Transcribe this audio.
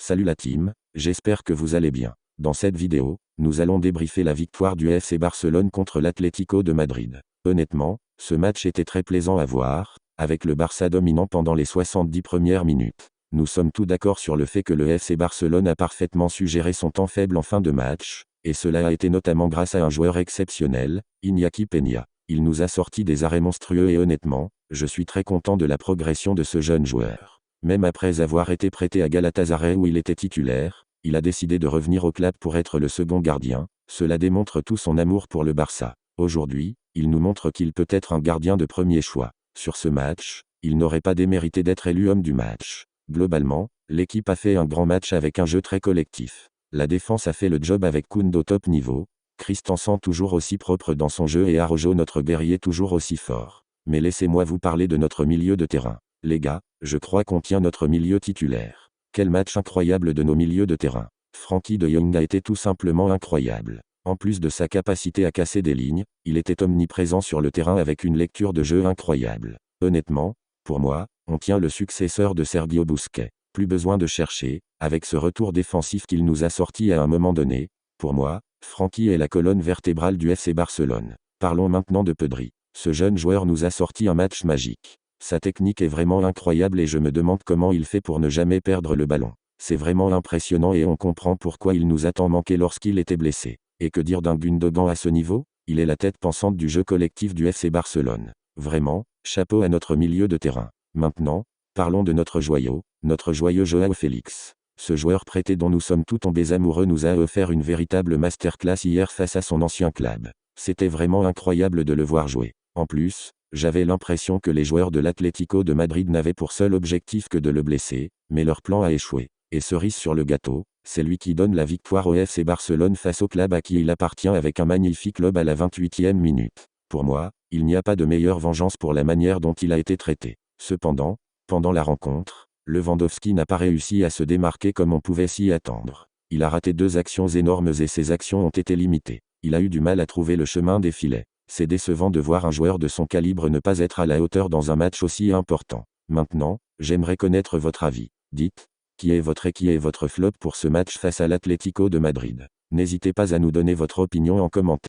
Salut la team, j'espère que vous allez bien. Dans cette vidéo, nous allons débriefer la victoire du FC Barcelone contre l'Atlético de Madrid. Honnêtement, ce match était très plaisant à voir, avec le Barça dominant pendant les 70 premières minutes. Nous sommes tous d'accord sur le fait que le FC Barcelone a parfaitement su gérer son temps faible en fin de match, et cela a été notamment grâce à un joueur exceptionnel, Iñaki Peña. Il nous a sorti des arrêts monstrueux et honnêtement, je suis très content de la progression de ce jeune joueur. Même après avoir été prêté à Galatasaray où il était titulaire, il a décidé de revenir au club pour être le second gardien. Cela démontre tout son amour pour le Barça. Aujourd'hui, il nous montre qu'il peut être un gardien de premier choix. Sur ce match, il n'aurait pas démérité d'être élu homme du match. Globalement, l'équipe a fait un grand match avec un jeu très collectif. La défense a fait le job avec Koundé au top niveau, Christensen toujours aussi propre dans son jeu et Araujo notre guerrier toujours aussi fort. Mais laissez-moi vous parler de notre milieu de terrain. Les gars, je crois qu'on tient notre milieu titulaire. Quel match incroyable de nos milieux de terrain. Frenkie de Jong a été tout simplement incroyable. En plus de sa capacité à casser des lignes, il était omniprésent sur le terrain avec une lecture de jeu incroyable. Honnêtement, pour moi, on tient le successeur de Sergio Busquets. Plus besoin de chercher, avec ce retour défensif qu'il nous a sorti à un moment donné. Pour moi, Frenkie est la colonne vertébrale du FC Barcelone. Parlons maintenant de Pedri. Ce jeune joueur nous a sorti un match magique. Sa technique est vraiment incroyable et je me demande comment il fait pour ne jamais perdre le ballon. C'est vraiment impressionnant et on comprend pourquoi il nous a tant manqué lorsqu'il était blessé. Et que dire d'un Gundogan à ce niveau? Il est la tête pensante du jeu collectif du FC Barcelone. Vraiment, chapeau à notre milieu de terrain. Maintenant, parlons de notre joyau Joao Félix. Ce joueur prêté dont nous sommes tous tombés amoureux nous a offert une véritable masterclass hier face à son ancien club. C'était vraiment incroyable de le voir jouer. En plus, j'avais l'impression que les joueurs de l'Atlético de Madrid n'avaient pour seul objectif que de le blesser, mais leur plan a échoué. Et cerise sur le gâteau, c'est lui qui donne la victoire au FC Barcelone face au club à qui il appartient avec un magnifique lob à la 28e minute. Pour moi, il n'y a pas de meilleure vengeance pour la manière dont il a été traité. Cependant, pendant la rencontre, Lewandowski n'a pas réussi à se démarquer comme on pouvait s'y attendre. Il a raté 2 actions énormes et ses actions ont été limitées. Il a eu du mal à trouver le chemin des filets. C'est décevant de voir un joueur de son calibre ne pas être à la hauteur dans un match aussi important. Maintenant, j'aimerais connaître votre avis. Dites, qui est votre flop pour ce match face à l'Atlético de Madrid? N'hésitez pas à nous donner votre opinion en commentaire.